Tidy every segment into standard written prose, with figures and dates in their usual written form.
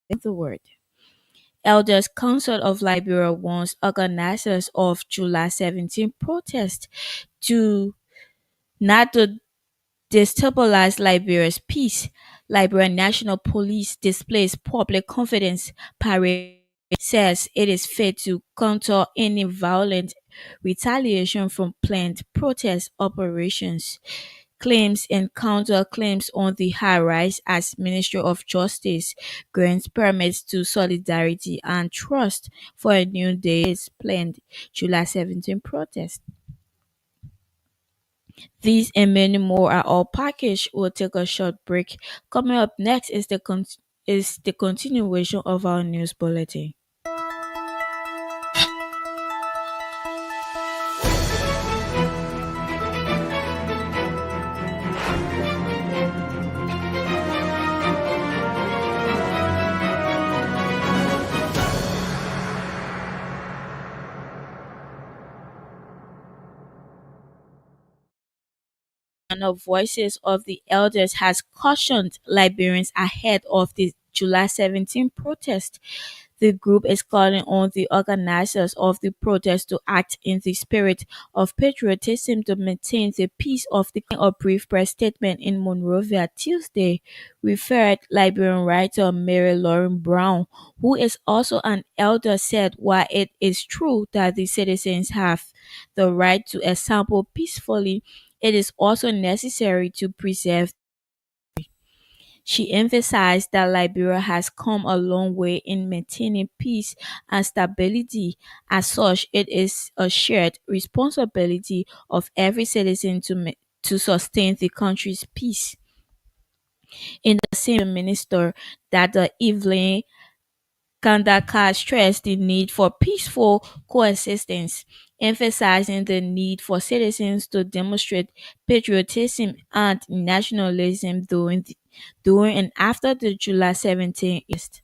the word. Elders Council of Liberia warns organizers of July 17 protest to not to destabilize Liberia's peace. Liberia National Police displays public confidence parade says it is fit to counter any violent retaliation from planned protest operations. Claims and counterclaims on the high rise as Ministry of Justice grants permits to Solidarity and Trust for a new day's planned July 17 protest. These and many more are all packaged. We'll take a short break. Coming up next is the continuation of our news bulletin. And the Voices of the Elders has cautioned Liberians ahead of the July 17 protest. The group is calling on the organizers of the protest to act in the spirit of patriotism to maintain the peace of the country. A brief press statement in Monrovia Tuesday referred Liberian writer Mary Lauren Brown, who is also an elder, said while it is true that the citizens have the right to assemble peacefully, it is also necessary to preserve. She emphasized that Liberia has come a long way in maintaining peace and stability. As such, it is a shared responsibility of every citizen to sustain the country's peace. In the same minister that the Evelyn Kandaka stressed the need for peaceful coexistence, emphasizing the need for citizens to demonstrate patriotism and nationalism during and after the July 17th arrest.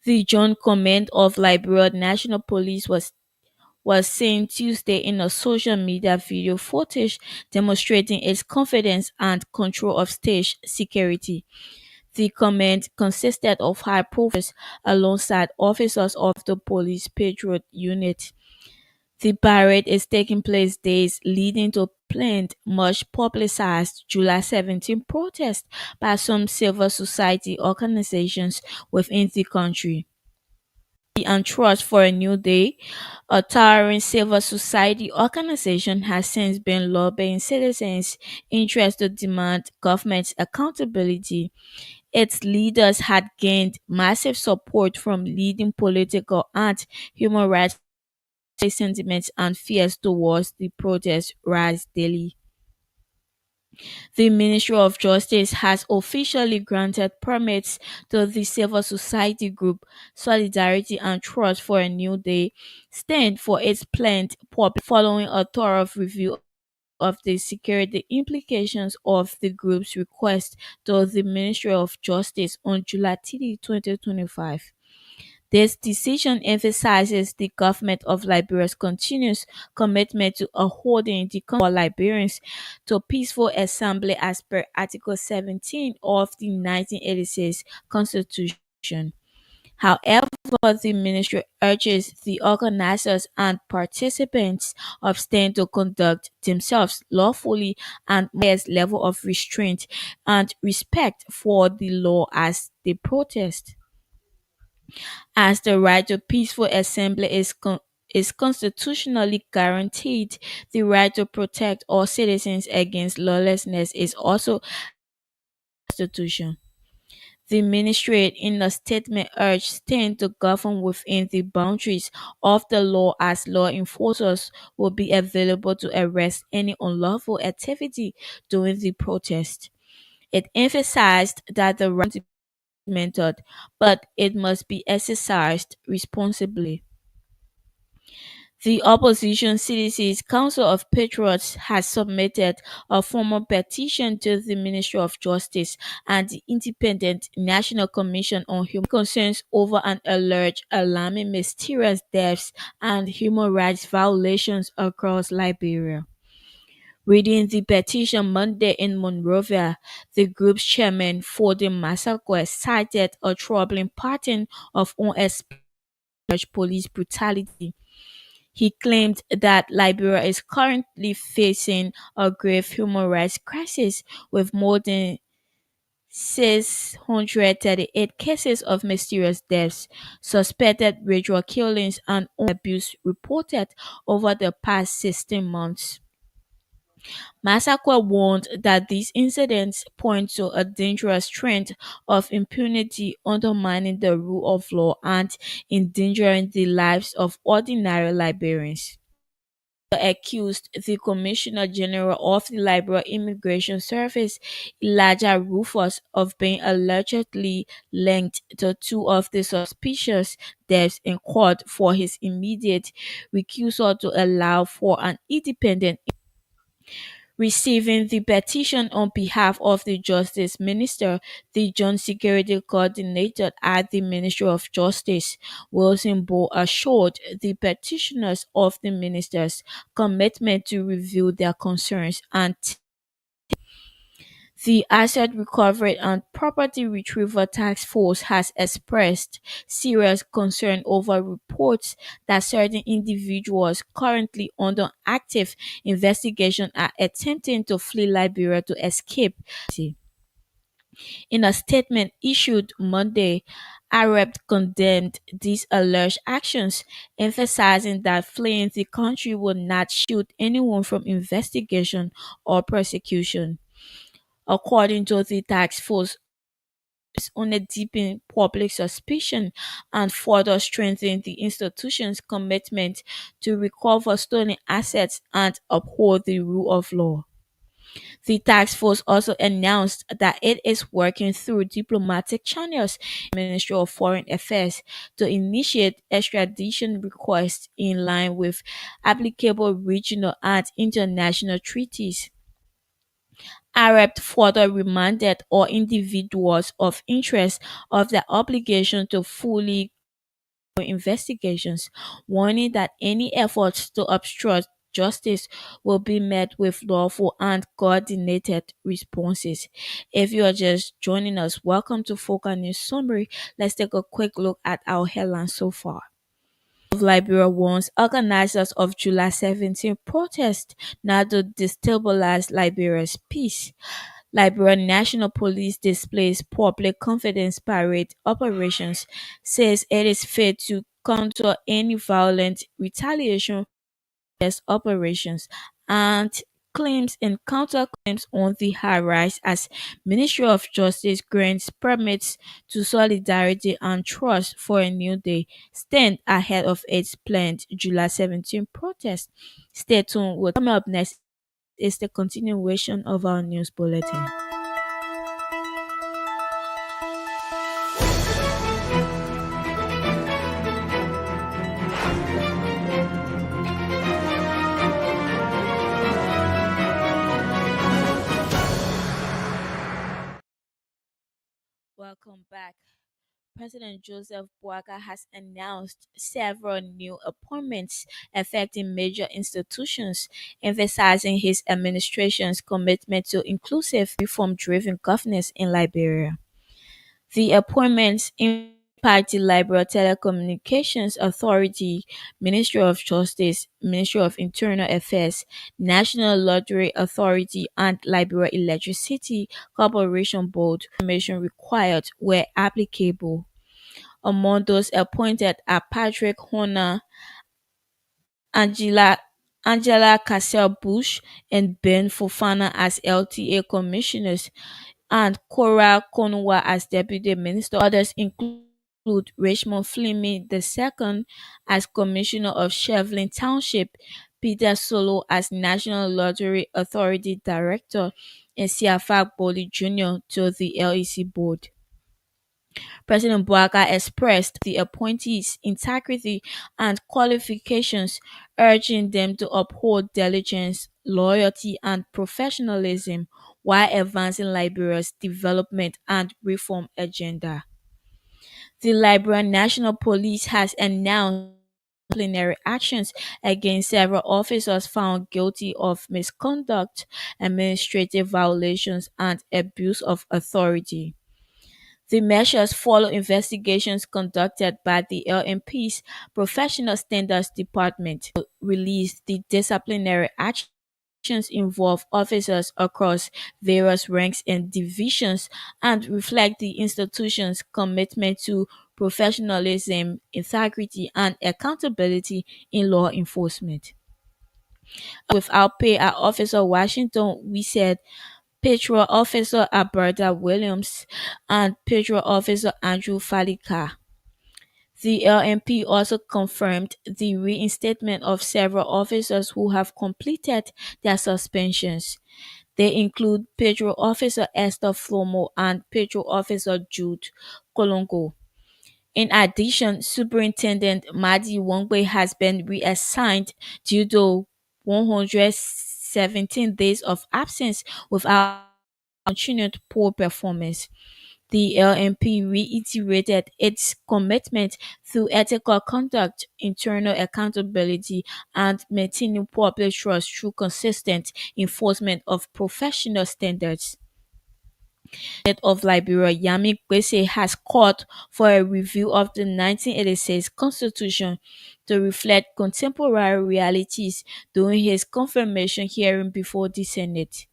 The Joint Command of Liberia National Police was seen Tuesday in a social media video footage demonstrating its confidence and control of state security. The command consisted of high profiles alongside officers of the Police Patriot Unit. The parade is taking place days leading to planned, much publicized July 17 protest by some civil society organizations within the country. And Trust for a New Day, a towering civil society organization, has since been lobbying citizens' interest to demand government accountability. Its leaders had gained massive support from leading political and human rights sentiments and fears towards the protest rise daily. The Ministry of Justice has officially granted permits to the civil society group Solidarity and Trust for a New Day stand for its planned public following a thorough review of the security implications of the group's request to the Ministry of Justice on July 30, 2025. This decision emphasizes the government of Liberia's continuous commitment to upholding the for Liberians to peaceful assembly as per Article 17 of the 1986 Constitution. However, the ministry urges the organizers and participants of stand to conduct themselves lawfully and highest level of restraint and respect for the law as they protest. As the right to peaceful assembly is constitutionally guaranteed, the right to protect all citizens against lawlessness is also constitution. The ministry in a statement urged states to govern within the boundaries of the law as law enforcers will be available to arrest any unlawful activity during the protest. It emphasized that the right to be mentored, but it must be exercised responsibly. The opposition Citizens Council of Patriots has submitted a formal petition to the Ministry of Justice and the Independent National Commission on Human Concerns over an alleged alarming mysterious deaths and human rights violations across Liberia. Reading the petition Monday in Monrovia, the group's chairman, Fode Massaquoi, cited a troubling pattern of unexplained police brutality. He claimed that Liberia is currently facing a grave human rights crisis with more than 638 cases of mysterious deaths, suspected ritual killings, and abuse reported over the past 16 months. Massaquoi warned that these incidents point to a dangerous trend of impunity undermining the rule of law and endangering the lives of ordinary Liberians. The accused the Commissioner General of the Liberia Immigration Service, Elijah Rufus, of being allegedly linked to two of the suspicious deaths in court for his immediate recusal to allow for an independent receiving the petition on behalf of the Justice Minister, the Joint Security Coordinator at the Ministry of Justice, Wilson Bull, assured the petitioners of the minister's commitment to review their concerns and the Asset Recovery and Property Retrieval Task Force has expressed serious concern over reports that certain individuals currently under active investigation are attempting to flee Liberia to escape. In a statement issued Monday, Arab condemned these alleged actions, emphasizing that fleeing the country would not shield anyone from investigation or prosecution. According to the task force, on a deepen public suspicion and further strengthen the institution's commitment to recover stolen assets and uphold the rule of law. The task force also announced that it is working through diplomatic channels in the Ministry of Foreign Affairs to initiate extradition requests in line with applicable regional and international treaties. Arab further reminded all individuals of interest of their obligation to fully investigations, warning that any efforts to obstruct justice will be met with lawful and coordinated responses. If you are just joining us, welcome to Focal News Summary. Let's take a quick look at our headlines so far. Of Liberia warns organizers of July 17 protest now to destabilize Liberia's peace. Liberian National Police displays public confidence parade operations, says it is fit to counter any violent retaliation against operations, and claims and counterclaims on the high rise as Ministry of Justice grants permits to Solidarity and Trust for a New Day stand ahead of its planned July 17 protest. Stay tuned. Coming up next is the continuation of our news bulletin. Welcome back. President Joseph Boakai has announced several new appointments affecting major institutions, emphasizing his administration's commitment to inclusive, reform-driven governance in Liberia. The appointments impact the Liberia Telecommunications Authority, Ministry of Justice, Ministry of Internal Affairs, National Lottery Authority, and Liberia Electricity Corporation Board. Information required where applicable. Among those appointed are Patrick Horner, Angela Angela Cassell-Bush, and Ben Fofana as LTA commissioners, and Cora Konwa as deputy minister. Others include Richmond Fleming II as commissioner of Shevlin Township, Peter Solo as National Lottery Authority director, and Siafak Boli Jr. to the LEC board. President Boakai expressed the appointees' integrity and qualifications, urging them to uphold diligence, loyalty, and professionalism while advancing Liberia's development and reform agenda. The Liberian National Police has announced disciplinary actions against several officers found guilty of misconduct, administrative violations, and abuse of authority. The measures follow investigations conducted by the LMP's Professional Standards Department. Released the disciplinary actions involve officers across various ranks and divisions and reflect the institution's commitment to professionalism, integrity, and accountability in law enforcement. Without pay at Officer Washington, we said Patrol Officer Alberta Williams and Patrol Officer Andrew Falika. The LMP also confirmed the reinstatement of several officers who have completed their suspensions. They include Patrol Officer Esther Flomo and Patrol Officer Jude Kolongo. In addition, Superintendent Madi Wongbe has been reassigned due to 117 days of absence without continued poor performance. The LMP reiterated its commitment to ethical conduct, internal accountability, and maintaining public trust through consistent enforcement of professional standards. Of Liberia, Yami Kwese has called for a review of the 1986 constitution to reflect contemporary realities during his confirmation hearing before the Senate.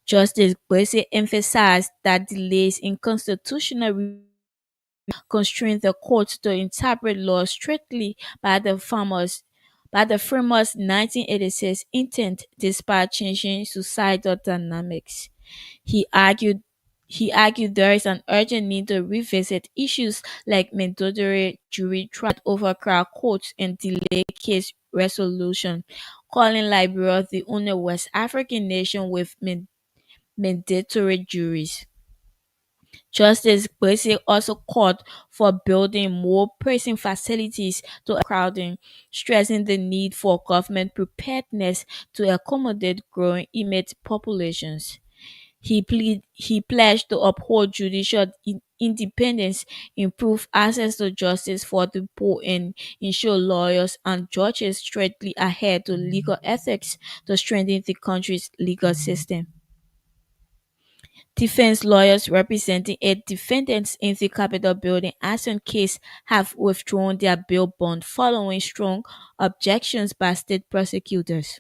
Justice Kwese emphasized that delays in constitutional constrain the courts to interpret law strictly by the framers' 1986 intent despite changing societal dynamics. He argued he argued there is an urgent need to revisit issues like mandatory jury trial, overcrowded courts, and delay case resolution, calling Liberia the only West African nation with mandatory juries. Justice Gbese also called for building more prison facilities to crowding, stressing the need for government preparedness to accommodate growing inmate populations. He pledged to uphold judicial independence, improve access to justice for the poor, and ensure lawyers and judges strictly adhere to legal ethics to strengthen the country's legal system. Defense lawyers representing 8 defendants in the Capitol building arson case have withdrawn their bail bond following strong objections by state prosecutors,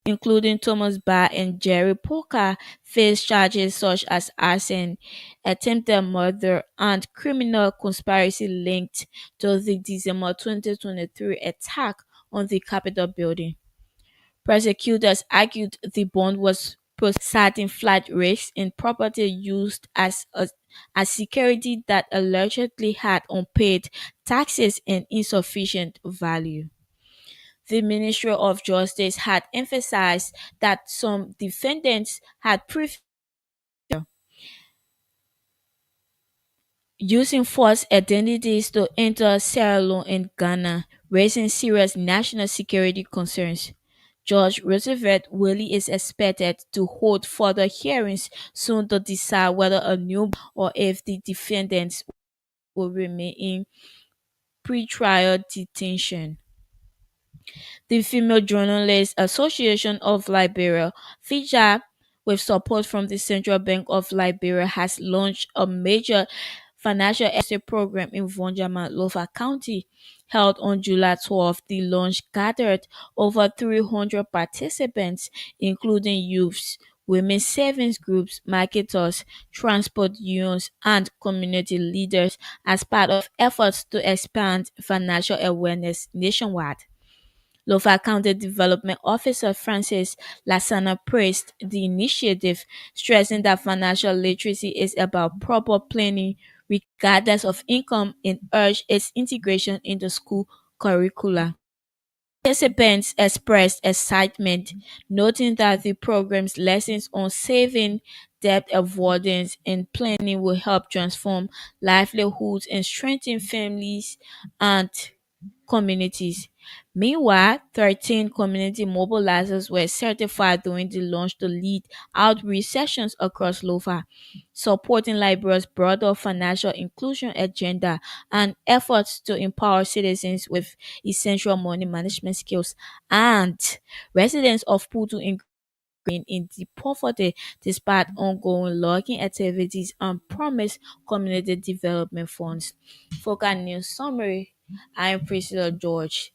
including Thomas Barr and Jerry Poker, face charges such as arson, attempted murder, and criminal conspiracy linked to the December 2023 attack on the Capitol building. Prosecutors argued the bond was citing flight risks and property used as security that allegedly had unpaid taxes and insufficient value. The Ministry of Justice had emphasized that some defendants had previously using false identities to enter Sierra Leone and Ghana, raising serious national security concerns. Judge Roosevelt Willie is expected to hold further hearings soon to decide whether a new or if the defendants will remain in pretrial detention. The Female Journalists Association of Liberia, FIJA, with support from the Central Bank of Liberia, has launched a major financial essay program in Vonjama, Lofa County. Held on July 12th, the launch gathered over 300 participants, including youths, women's savings groups, marketers, transport unions, and community leaders as part of efforts to expand financial awareness nationwide. Lofa County Development Officer Francis Lasana praised the initiative, stressing that financial literacy is about proper planning regardless of income and urged its integration into school curricula. Participants expressed excitement, noting that the program's lessons on saving, debt avoidance, and planning will help transform livelihoods and strengthen families and communities. Meanwhile, 13 community mobilizers were certified during the launch to lead outreach sessions across Lofa, supporting Liberia's broader financial inclusion agenda and efforts to empower citizens with essential money management skills. And residents of Putu in the poverty despite ongoing logging activities and promised community development funds. Focal News Summary. I am Priscilla George.